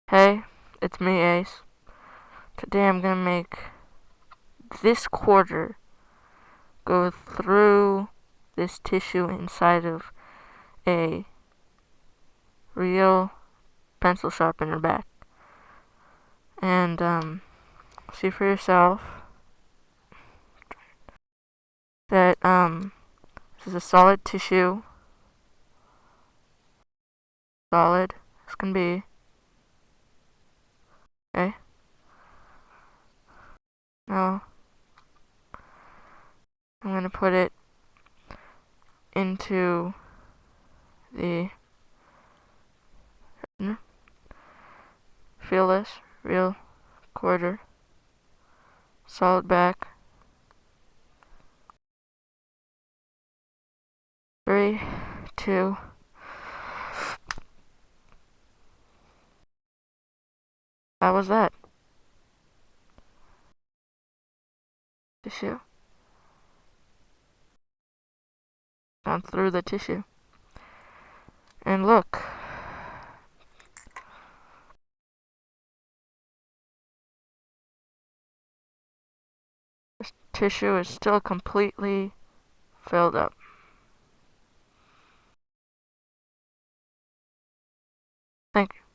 Hey, it's me, Ace. Today I'm gonna make this quarter go through this tissue inside of a real pencil sharpener back. And, see for yourself that, this is a solid tissue. Solid as can be. Okay? Now, I'm gonna put it into the feel this real quarter, solid back. 3, 2. How was that? Tissue. Gone through the tissue. And look. This tissue is still completely filled up. Thank you.